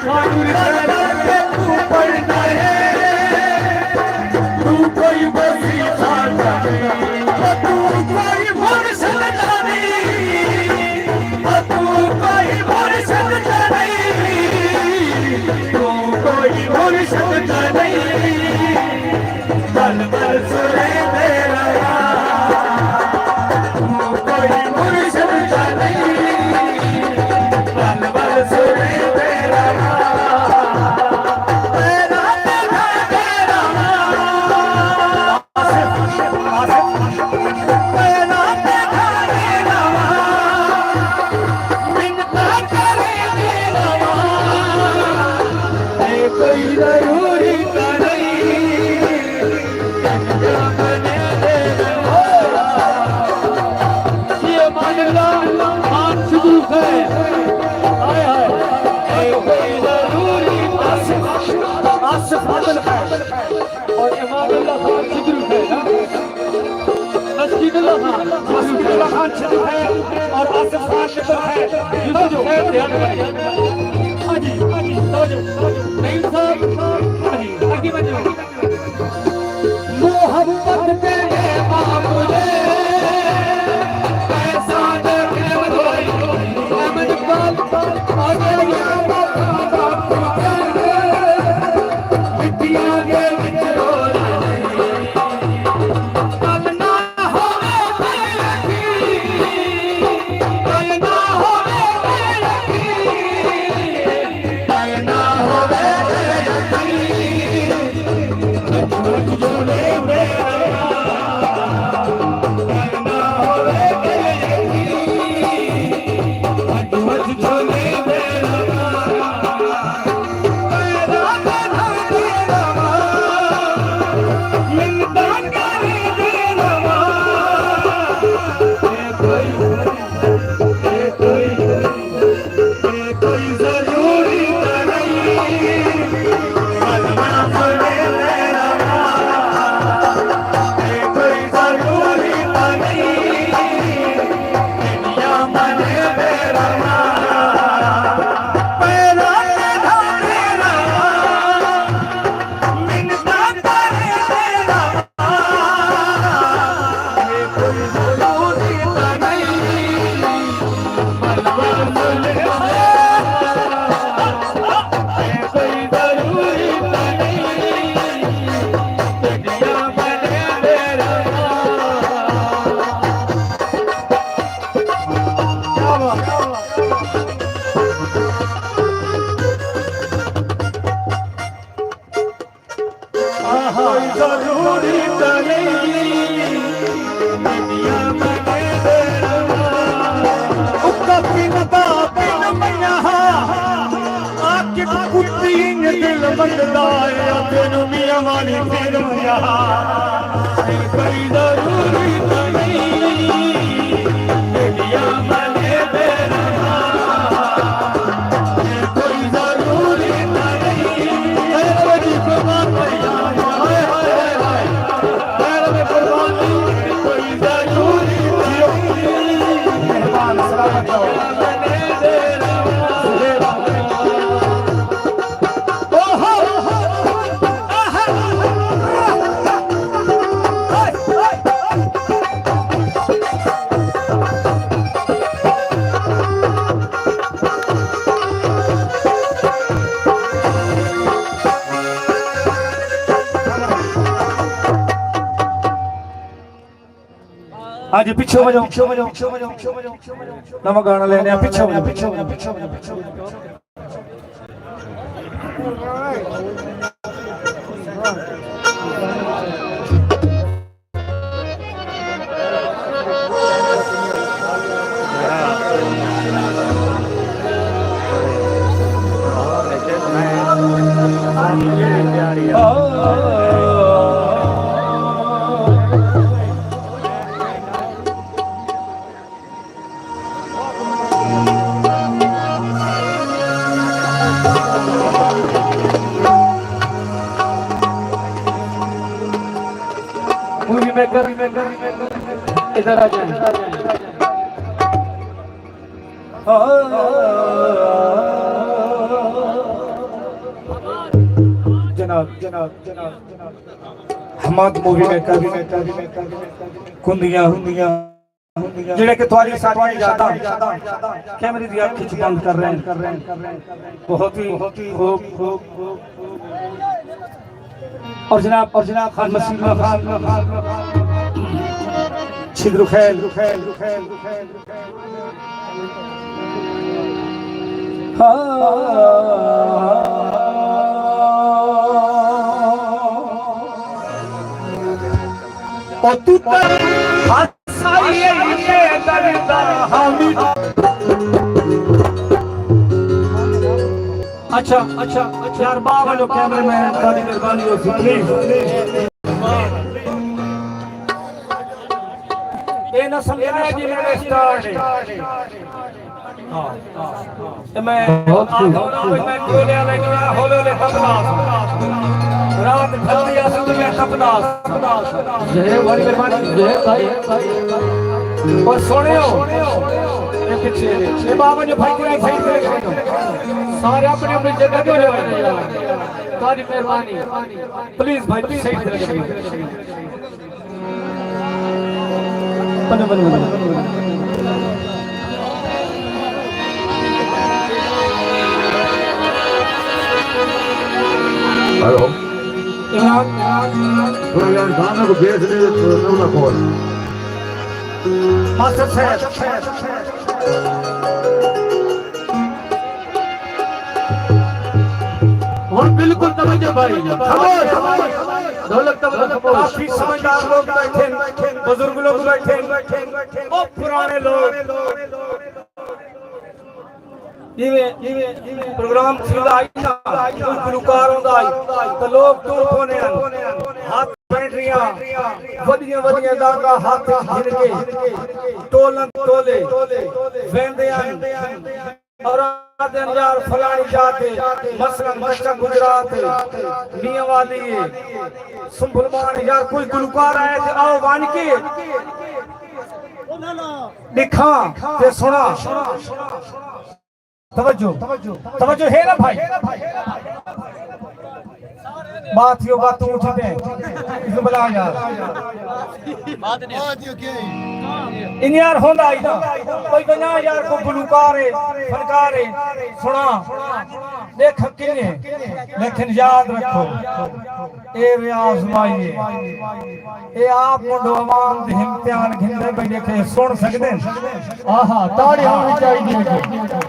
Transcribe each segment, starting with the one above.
तू पढ़ना है तू कोई वजीफा नहीं तू कोई मुर्शिद नहीं तू कोई मुर्शिद नहीं तू कोई मुर्शिद नहीं बल बल सुरे मेरा तू कोई मुर्शिद नहीं बल बल सुरे मेरा और इमामुल्लाह खान सिद्दीक है मस्जिदुल्लाह खान सिद्दीक है और आसिफ खान सिद्दीक है यूसुफ है ध्यान रखिए हां जी नहीं साहब हां जी आगे बढ़ो मोहब्बत के मामूले पैसा दे अहमद इकबाल आज पिछो वजो नवा गाना लेने पिछो इधर आ जाए हमाद मूवी में कर कुंदियां जेड़े कि तुम्हारी सारी यादां कैमरे दी अख बंद कर रहे हैं बहुत ही खूब और जनाब खान मसीमा खान छिद्र खैल और तू अच्छा यार बाबा जो कैमरे में बड़ी मेहरबानी होती प्लीज ये ना समझना जी मेरे स्टार्ट हां मैं बहुत मैं बोले लेकिन होले रात जल्दी असल में तपदास जय बड़ी मेहरबानी जय भाई और सुनियो ये पीछे ये बाबा जो भाई के सही से सारे अपने अपनी जगह पे रहे सारी मेहरबानी प्लीज भाई सही से बने हेलो थोड़ा यार गाना को बेच ले तो ना कॉल मास्टर साहब और बिल्कुल तवज्जो भाई ढोलक काफी समझदार लोग बैठे बुजुर्ग लोग बैठे वो पुराने लोग प्रोग्राम आई ना गुलकार तो लोग दूर होने हाथ बैटरियां वडियां वडियां दागा हाथ घिर के टोलन टोले वेंदे और आदन यार फलानी जाते मसलन मशरक गुजरात मियां वाली सुंभलमान यार कोई गुलकार आए थे आओ वन के दिखा ते सुना तवज्जो है ना भाई बात यो बात तू उठते इसको बुला यार बात नहीं इन यार होंदा ही ना कोई बना यार को गुलकार है फनकार है सुना देख किने लेकिन याद रखो ए वे आजमाइए ए आप मुंडो आवाम दे इम्तिहान घिंदे पे देखे सुन सकदे आहा ताड़ी होनी चाहिए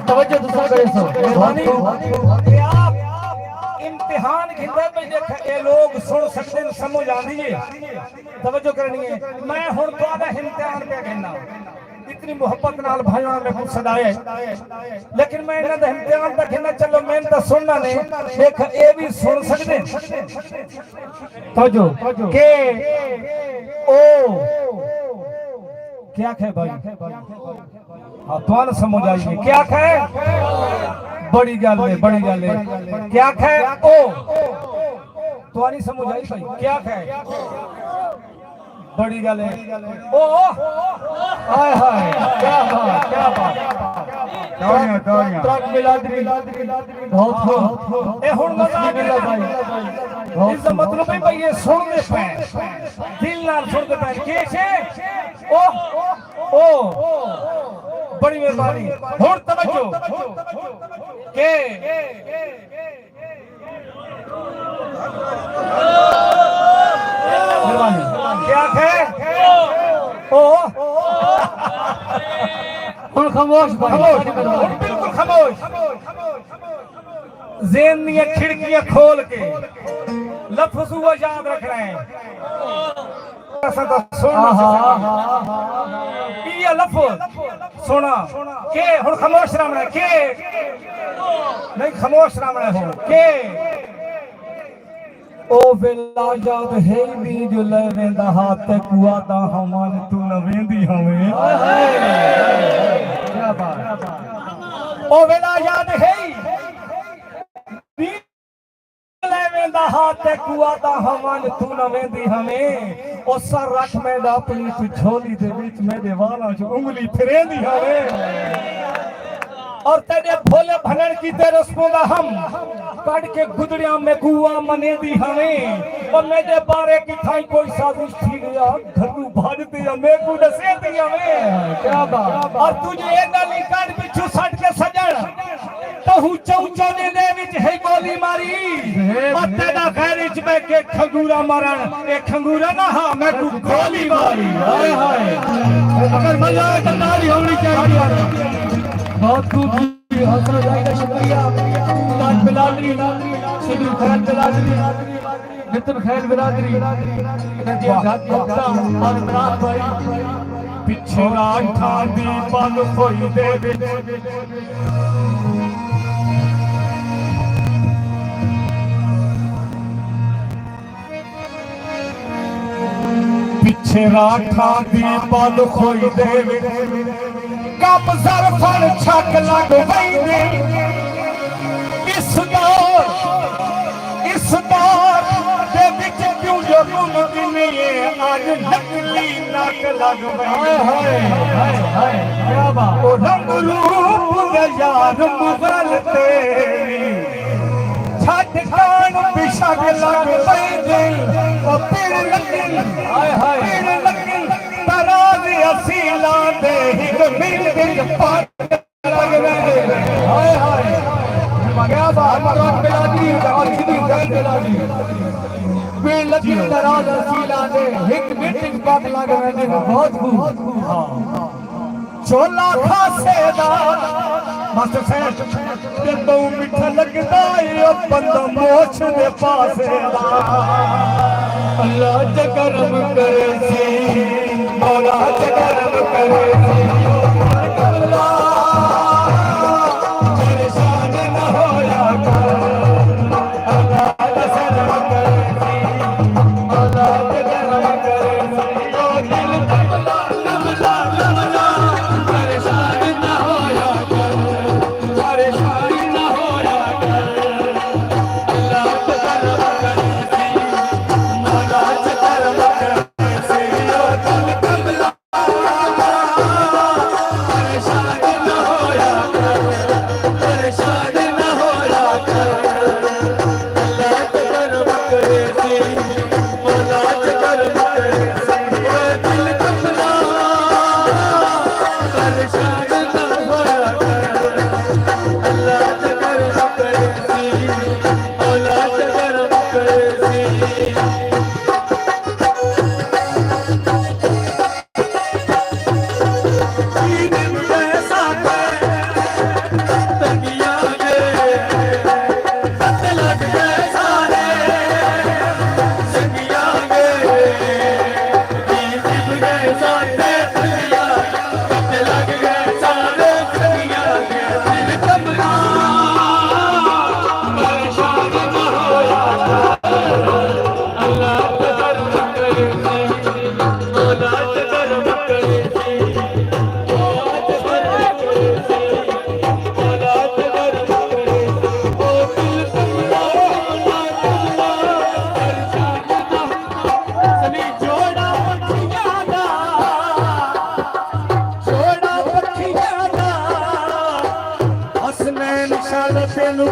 तवज्जो दूसरा करे सो मेहरबानी आप इम्तिहान घिंदे पे देखे ए लोग सुन सकदे समझ आंदी है तवज्जो करनी है मैं हुन तोड़ा इम्तिहान पे कहना इतनी मोहब्बत नाल भाइयों ने कुछ सदाए लेकिन मैं इन्हां दा इम्तिहान तक कहना चलो मैं तो सुनना ने देख ए भी सुन सकदे तवज्जो के ओ क्या है भाई हां तो समझ आइए क्या है बड़ी गल है क्या है ओ तो नहीं समझ आई भाई क्या है बड़ी गल है ओ हाय हाय क्या बात तालियां ट्रक मिलादरी बहुत ए हुन मजा आ गया भाई इसका मतलब है भाई ये सुन दे पे दिल नाल सुन दे पे के छे ओ बड़ी मेहरबानी हुन तवज्जो के क्या है ओ खामोश बिल्कुल खामोश ज़हन दी खिड़कियां खोल के लफ्ज़ वो याद रखना है ये लफ्ज़ सुना के हुन खामोश रहना के नहीं खामोश रहना हो के ओ वेला याद है भी जो ले वेंदा हाथ ते कुआ दा हमान तू न वेंदी हवे क्या बात ओ वेला याद है भी ले वेंदा हाथ ते कुआ दा हमान तू न वेंदी हवे ओ सर रख मैं दा अपनी तू झोली दे विच मेरे वाला जो उंगली फिरेंदी हवे और तेरे भोले भनन की तेरे रस्मों हम काट के गुदड़िया में कुआ मने दी हमें और मेरे बारे की थाई कोई साजिश थी गया घरू भाजती हमें को डसे दी हमें क्या बात और तुझे ये गली काट बिच्छू सट के सजन तो हूँ चौचो ने विच है गोली मारी और तेरा खैरिच में के खंगूरा मरण एक खंगूरा ना हाँ मैं को गोली मारी हाय हाय अगर मजा आए तो ताली होनी चाहिए बहुत खूब हौसला जाएगा शुक्रिया ताज बिलादरी शिबिर खैर बिलादरी मित्र खैर बिलादरी और इमरान भाई पीछे राठा दी पल कोई दे पीछे राठा दी पल कोई दे कब सरफन छक लग वैंदे इस दौर दे विच क्यों जो गुम ये आज नकली नक लग वैंदे हाय हाय हाय क्या बात ओ रंग रूप यार मुगल तेरी छठ कान पिछक लग वैंदे ओ पीर लगिन हाय हाय पीर लगिन तराज असीला दे हिक मिल पार लग वैंदे हाय हाय क्या बात मरद बिलादी और सीधी गल बिलादी पीर लगिन तराज असीला दे हिक मिल पार लग वैंदे बहुत खूब हां चोला खासेदा मस्त सेठ ते तो मिठा लगदा ए बंदा मोछ दे पासे अल्लाह ज करम करे सी मौला ज करम करे सी अल्लाह परेशान न होया कर अल्लाह ज करम करे सी मौला ज करम करे सी ओ दिल कमला कमला कमला परेशान न होया कर परेशान न होया कर अल्लाह ज करम करे सी मौला ज करम करे सी ओ दिल कमला परेशान न होया कर परेशान न होया कर अल्लाह ज करम करे सी मौला ज करम करे सी ओ दिल कमला परेशान न होया कर अल्लाह ज करम करे सी मौला ज करम करे सी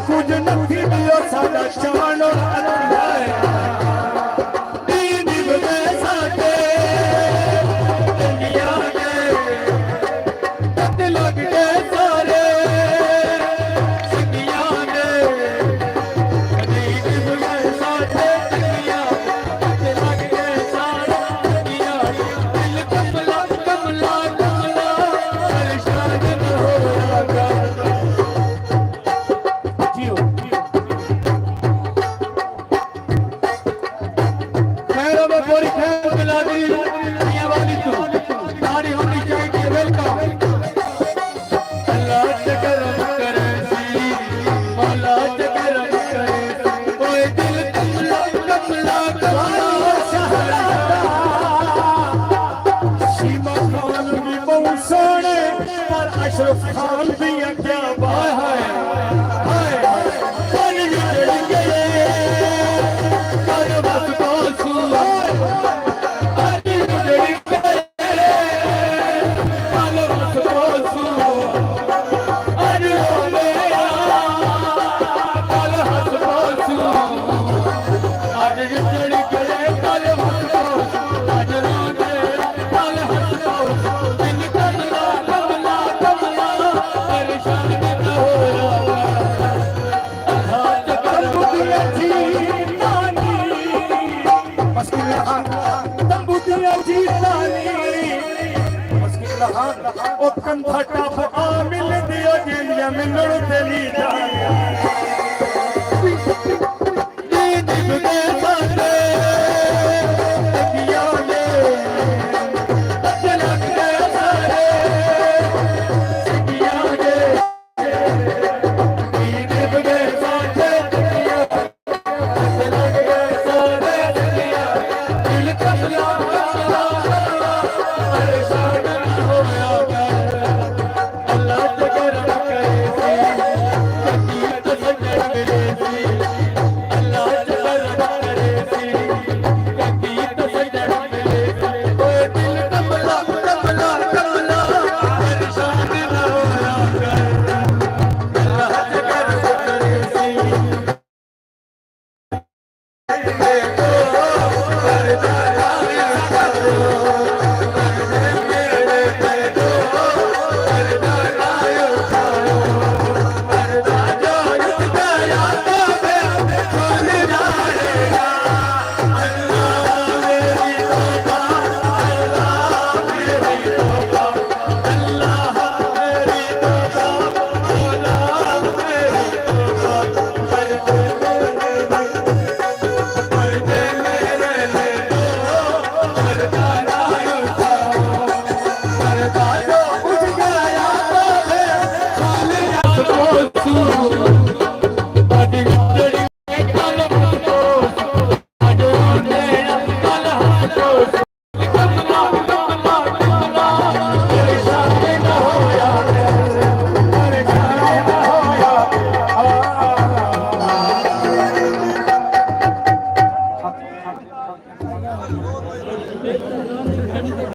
कुछ नहीं दियो साडा चावनो है दीन बने साडे दुनिया के तत लग के सारे दुनिया ने दीन बने साडे दुनिया तत लग के सारे दुनिया दिल कमला कमला कमला परेशान न होया अशरफ खान भी क्या बात है पानी में चढ़ गए बस को सुआ पानी में चढ़ गए बस को सुआ अरे ਉਹ ਕੰਧਾ ਟੱਪ ਆ ਮਿਲਦੀ ਉਹ ਜਿੰਦਿਆ ਮੈਨੂੰ ਤੇ ਨਹੀਂ ਜਾਣਿਆ